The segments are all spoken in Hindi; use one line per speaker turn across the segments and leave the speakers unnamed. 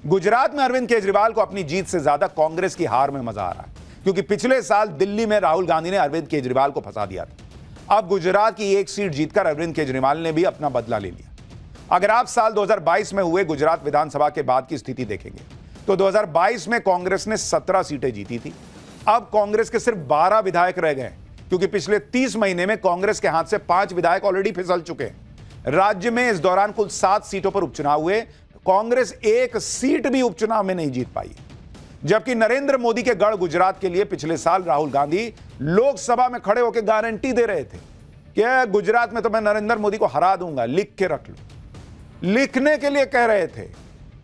गुजरात में अरविंद केजरीवाल को अपनी जीत से ज्यादा कांग्रेस की हार में मजा आ रहा है, क्योंकि पिछले साल दिल्ली में राहुल गांधी ने अरविंद केजरीवाल को फंसा दिया था। अब गुजरात की एक सीट जीतकर अरविंद केजरीवाल ने भी अपना बदला ले लिया। अगर आप साल 2022 में हुए गुजरात विधानसभा के बाद की स्थिति देखेंगे तो 2022 में कांग्रेस ने 17 सीटें जीती थी। अब कांग्रेस के सिर्फ 12 विधायक रह गए, क्योंकि पिछले 30 महीने में कांग्रेस के हाथ से 5 विधायक ऑलरेडी फिसल चुके हैं। राज्य में इस दौरान कुल 7 सीटों पर उपचुनाव हुए। कांग्रेस एक सीट भी उपचुनाव में नहीं जीत पाई, जबकि नरेंद्र मोदी के गढ़ गुजरात के लिए पिछले साल राहुल गांधी लोकसभा में खड़े होकर गारंटी दे रहे थे कि गुजरात में तो मैं नरेंद्र मोदी को हरा दूंगा, लिख के रख लो। लिखने के लिए कह रहे थे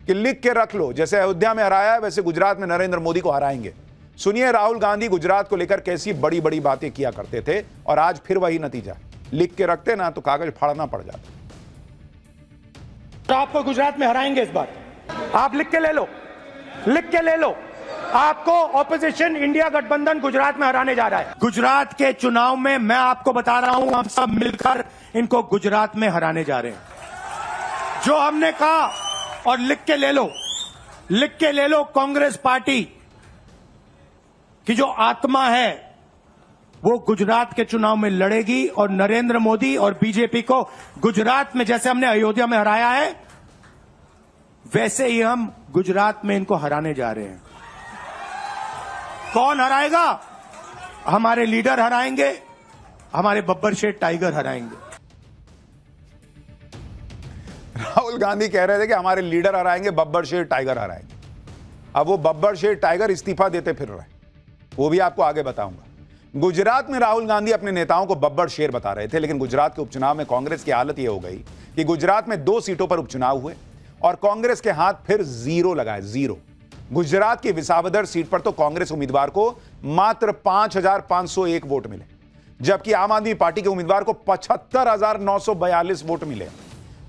कि लिख के रख लो, जैसे अयोध्या में हराया है वैसे गुजरात में नरेंद्र मोदी को हराएंगे। सुनिए राहुल गांधी गुजरात को लेकर कैसी बड़ी बड़ी बातें किया करते थे, और आज फिर वही नतीजा। लिख के रखते ना तो कागज फाड़ना पड़ जाता।
तो आपको गुजरात में हराएंगे इस बार, आप लिख के ले लो, लिख के ले लो। आपको ऑपोजिशन इंडिया गठबंधन गुजरात में हराने जा रहा है। गुजरात के चुनाव में मैं आपको बता रहा हूं, हम सब मिलकर इनको गुजरात में हराने जा रहे हैं। जो हमने कहा, और लिख के ले लो, लिख के ले लो, कांग्रेस पार्टी की जो आत्मा है वो गुजरात के चुनाव में लड़ेगी, और नरेंद्र मोदी और बीजेपी को गुजरात में जैसे हमने अयोध्या में हराया है वैसे ही हम गुजरात में इनको हराने जा रहे हैं। कौन हराएगा? हमारे लीडर हराएंगे, हमारे बब्बर शेर टाइगर हराएंगे।
राहुल गांधी कह रहे थे कि हमारे लीडर हराएंगे, बब्बर शेर टाइगर हराएंगे। अब वो बब्बर शेर टाइगर इस्तीफा देते फिर रहे, वो भी आपको आगे बताऊंगा। गुजरात में राहुल गांधी अपने नेताओं को बब्बर शेर बता रहे थे, लेकिन गुजरात के उपचुनाव में कांग्रेस की हालत यह हो गई कि गुजरात में 2 सीटों पर उपचुनाव हुए और कांग्रेस के हाथ फिर जीरो लगाए, जीरो। गुजरात की विसावदर सीट पर तो कांग्रेस उम्मीदवार को मात्र 5,501 वोट मिले, जबकि आम आदमी पार्टी के उम्मीदवार को 75,942 वोट मिले।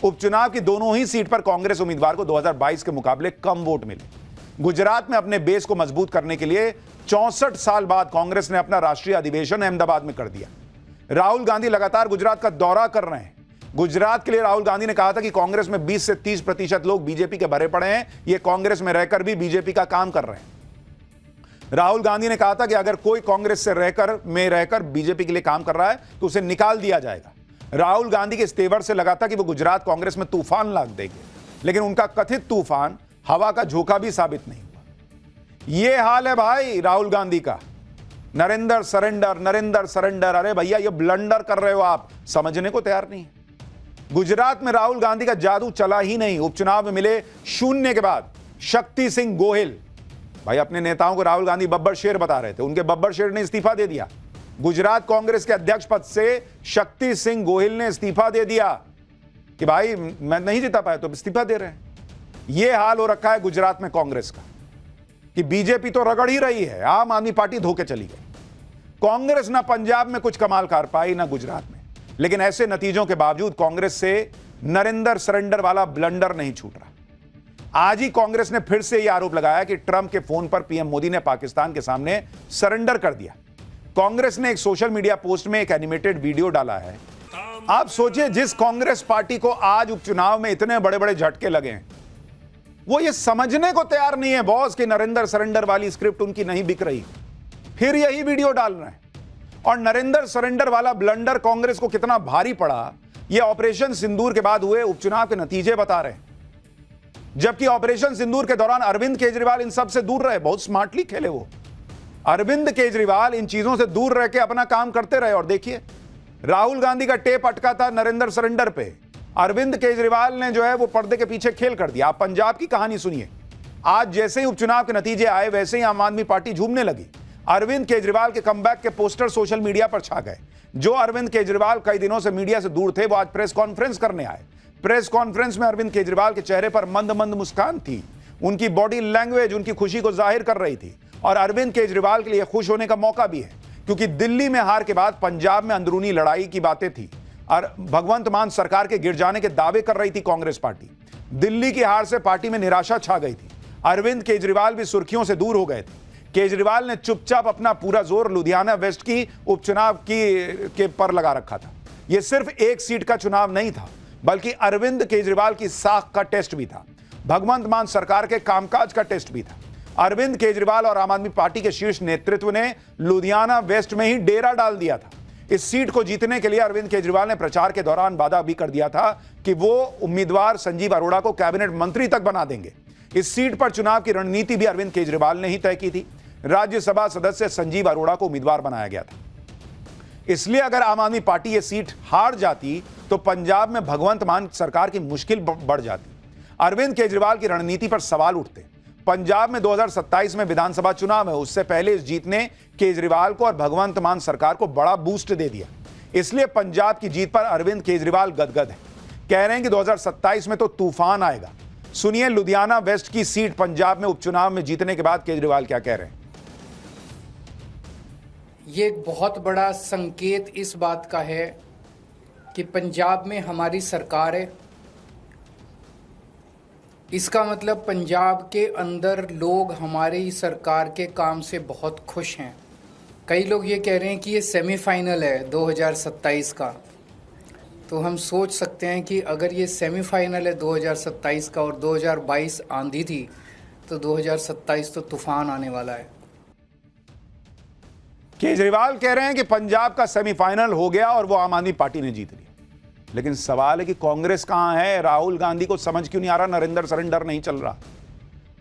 उपचुनाव की दोनों ही सीट पर कांग्रेस उम्मीदवार को 2022 के मुकाबले कम वोट मिले। गुजरात में अपने बेस को मजबूत करने के लिए 64 साल बाद कांग्रेस ने अपना राष्ट्रीय अधिवेशन अहमदाबाद में कर दिया। राहुल गांधी लगातार गुजरात का दौरा कर रहे हैं। गुजरात के लिए राहुल गांधी ने कहा था कि कांग्रेस में 20 से 30% लोग बीजेपी के भरे पड़े हैं, ये कांग्रेस में रहकर भी बीजेपी का काम कर रहे हैं। राहुल गांधी ने कहा था कि अगर कोई कांग्रेस से रहकर बीजेपी के लिए काम कर रहा है तो उसे निकाल दिया जाएगा। राहुल गांधी के इस तेवर से लगा था कि वो गुजरात कांग्रेस में तूफान लाद देंगे, लेकिन उनका कथित तूफान हवा का झोंका भी साबित नहीं हुआ। यह हाल है भाई राहुल गांधी का। Narendra surrender, Narendra surrender. अरे भैया ये ब्लंडर कर रहे हो आप, समझने को तैयार नहीं है। गुजरात में राहुल गांधी का जादू चला ही नहीं। उपचुनाव में मिले 0 के बाद शक्ति सिंह गोहिल, भाई अपने नेताओं को राहुल गांधी बब्बर शेर बता रहे थे, उनके बब्बर शेर ने इस्तीफा दे दिया। गुजरात कांग्रेस के अध्यक्ष पद से शक्ति सिंह गोहिल ने इस्तीफा दे दिया कि भाई मैं नहीं जीता पाया तो इस्तीफा दे रहे हैं। यह हाल हो रखा है गुजरात में कांग्रेस का कि बीजेपी तो रगड़ ही रही है, आम आदमी पार्टी धोके चली गई। कांग्रेस ना पंजाब में कुछ कमाल कर पाई ना गुजरात में, लेकिन ऐसे नतीजों के बावजूद कांग्रेस से नरेंद्र सरेंडर वाला ब्लंडर नहीं छूट रहा। आज ही कांग्रेस ने फिर से यह आरोप लगाया कि ट्रंप के फोन पर पीएम मोदी ने पाकिस्तान के सामने सरेंडर कर दिया। कांग्रेस ने एक सोशल मीडिया पोस्ट में एक एनिमेटेड वीडियो डाला है। आप सोचिए, जिस कांग्रेस पार्टी को आज उपचुनाव में इतने बड़े बड़े झटके लगे हैं, वो ये समझने को तैयार नहीं है बॉस कि नरेंद्र सरेंडर वाली स्क्रिप्ट उनकी नहीं बिक रही, फिर यही वीडियो डाल रहे हैं। और नरेंद्र सरेंडर वाला ब्लंडर कांग्रेस को कितना भारी पड़ा, यह ऑपरेशन सिंदूर के बाद हुए उपचुनाव के नतीजे बता रहे हैं। जबकि ऑपरेशन सिंदूर के दौरान अरविंद केजरीवाल इन सब से दूर रहे, बहुत स्मार्टली खेले वो। अरविंद केजरीवाल इन चीजों से दूर रह के अपना काम करते रहे। और देखिए राहुल गांधी का टेप अटका था नरेंद्र सरेंडर पे, अरविंद केजरीवाल ने जो है वो पर्दे के पीछे खेल कर दिया। आप पंजाब की कहानी सुनिए, आज जैसे ही उपचुनाव के नतीजे आए वैसे ही आम आदमी पार्टी झूमने लगी। अरविंद केजरीवाल के कमबैक के पोस्टर सोशल मीडिया पर छा गए। जो अरविंद केजरीवाल कई दिनों से मीडिया से दूर थे, वो आज प्रेस कॉन्फ्रेंस करने आए। प्रेस कॉन्फ्रेंस में अरविंद केजरीवाल के चेहरे पर मंद मंद मुस्कान थी, उनकी बॉडी लैंग्वेज उनकी खुशी को जाहिर कर रही थी। और अरविंद केजरीवाल के लिए खुश होने का मौका भी है, क्योंकि दिल्ली में हार के बाद पंजाब में अंदरूनी लड़ाई की बातें थी और भगवंत मान सरकार के गिर जाने के दावे कर रही थी कांग्रेस पार्टी। दिल्ली की हार से पार्टी में निराशा छा गई थी। अरविंद केजरीवाल भी सुर्खियों से दूर हो गए थे। केजरीवाल ने चुपचाप अपना पूरा जोर लुधियाना वेस्ट की उपचुनाव के पर लगा रखा था। यह सिर्फ एक सीट का चुनाव नहीं था, बल्कि अरविंद केजरीवाल की साख का टेस्ट भी था। भगवंत मान सरकार के कामकाज का टेस्ट भी था। अरविंद केजरीवाल और आम आदमी पार्टी के शीर्ष नेतृत्व ने लुधियाना वेस्ट में ही डेरा डाल दिया था। इस सीट को जीतने के लिए अरविंद केजरीवाल ने प्रचार के दौरान वादा भी कर दिया था कि वो उम्मीदवार संजीव अरोड़ा को कैबिनेट मंत्री तक बना देंगे। इस सीट पर चुनाव की रणनीति भी अरविंद केजरीवाल ने ही तय की थी। राज्यसभा सदस्य संजीव अरोड़ा को उम्मीदवार बनाया गया था। इसलिए अगर आम आदमी पार्टी ये सीट हार जाती तो पंजाब में भगवंत मान सरकार की मुश्किल बढ़ जाती। अरविंद केजरीवाल की रणनीति पर सवाल उठते। पंजाब में 2027 में विधानसभा चुनाव है, उससे पहले इस जीत ने केजरीवाल को और भगवंत मान सरकार को बड़ा बूस्ट दे दिया। इसलिए पंजाब की जीत पर अरविंद केजरीवाल गदगद है। कह रहे हैं कि 2027 में तो तूफान आएगा। सुनिए लुधियाना वेस्ट की सीट पंजाब में उपचुनाव में जीतने के बाद केजरीवाल क्या कह रहे हैं।
ये एक बहुत बड़ा संकेत इस बात का है कि पंजाब में हमारी सरकार है। इसका मतलब पंजाब के अंदर लोग हमारी सरकार के काम से बहुत खुश हैं। कई लोग ये कह रहे हैं कि ये सेमीफाइनल है 2027 का, तो हम सोच सकते हैं कि अगर ये सेमीफाइनल है 2027 का और 2022 आंधी थी, तो 2027 तो तूफान आने वाला है।
केजरीवाल कह रहे हैं कि पंजाब का सेमीफाइनल हो गया और वो आम आदमी पार्टी ने जीत लिया। लेकिन सवाल है कि कांग्रेस कहां है? राहुल गांधी को समझ क्यों नहीं आ रहा? नरेंद्र सरेंडर नहीं चल रहा।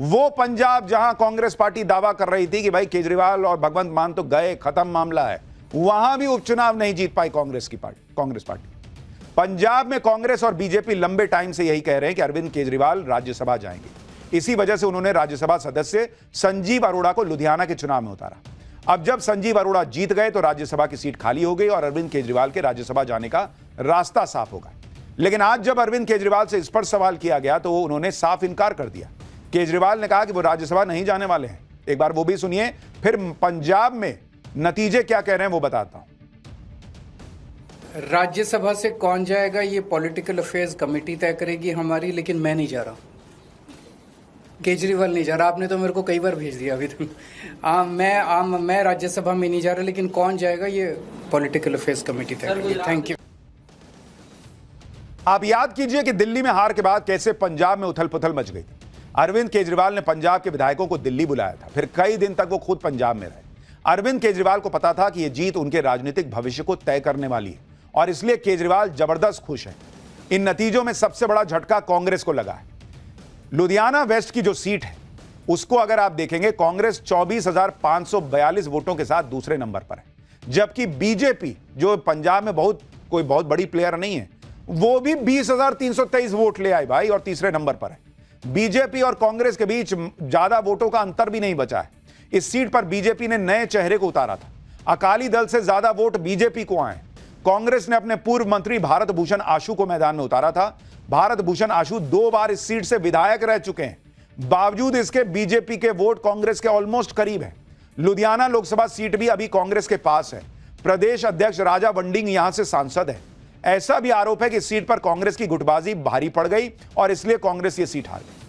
वो पंजाब जहां कांग्रेस पार्टी दावा कर रही थी कि भाई केजरीवाल और भगवंत मान तो गए, खत्म मामला है, वहां भी उपचुनाव नहीं जीत पाई कांग्रेस पार्टी। पंजाब में कांग्रेस और बीजेपी लंबे टाइम से यही कह रहे हैं कि अरविंद केजरीवाल राज्यसभा जाएंगे। इसी वजह से उन्होंने राज्यसभा सदस्य संजीव अरोड़ा को लुधियाना के चुनाव में उतारा। अब जब संजीव अरोड़ा जीत गए तो राज्यसभा की सीट खाली हो गई और अरविंद केजरीवाल के राज्यसभा जाने का रास्ता साफ होगा। लेकिन आज जब अरविंद केजरीवाल से इस पर सवाल किया गया तो उन्होंने साफ इनकार कर दिया। केजरीवाल ने कहा कि वो राज्यसभा नहीं जाने वाले हैं। एक बार वो भी सुनिए, फिर पंजाब में नतीजे क्या कह रहे हैं वो बताता हूं।
राज्यसभा से कौन जाएगा ये पॉलिटिकल अफेयर्स कमेटी तय करेगी हमारी, लेकिन मैं नहीं जा रहा, केजरीवाल नहीं जा रहा। आपने तो मेरे को कई बार भेज दिया अभी तक। मैं राज्यसभा में नहीं जा रहा, लेकिन कौन जाएगा ये पॉलिटिकल अफेयर्स कमेटी तय करेगी। Thank you.
आप याद कीजिए कि दिल्ली में हार के बाद कैसे पंजाब में उथल पुथल मच गई थी। अरविंद केजरीवाल ने पंजाब के विधायकों को दिल्ली बुलाया था, फिर कई दिन तक वो खुद पंजाब में रहे। अरविंद केजरीवाल को पता था कि यह जीत उनके राजनीतिक भविष्य को तय करने वाली है और इसलिए केजरीवाल जबरदस्त खुश है। इन नतीजों में सबसे बड़ा झटका कांग्रेस को लगा है। लुधियाना वेस्ट की जो सीट है उसको अगर आप देखेंगे, कांग्रेस 24,542 वोटों के साथ दूसरे नंबर पर है, जबकि बीजेपी जो पंजाब में कोई बहुत बड़ी प्लेयर नहीं है, वो भी 20,323 वोट ले आई भाई और तीसरे नंबर पर है। बीजेपी और कांग्रेस के बीच ज्यादा वोटों का अंतर भी नहीं बचा है। इस सीट पर बीजेपी ने नए चेहरे को उतारा था। अकाली दल से ज्यादा वोट बीजेपी को आए। कांग्रेस ने अपने पूर्व मंत्री भारत भूषण आशु को मैदान में उतारा था। भारत भूषण आशु 2 बार इस सीट से विधायक रह चुके हैं। बावजूद इसके बीजेपी के वोट कांग्रेस के ऑलमोस्ट करीब है। लुधियाना लोकसभा सीट भी अभी कांग्रेस के पास है। प्रदेश अध्यक्ष राजा वंडिंग यहां से सांसद है। ऐसा भी आरोप है कि इस सीट पर कांग्रेस की गुटबाजी भारी पड़ गई और इसलिए कांग्रेस ये सीट हार गई।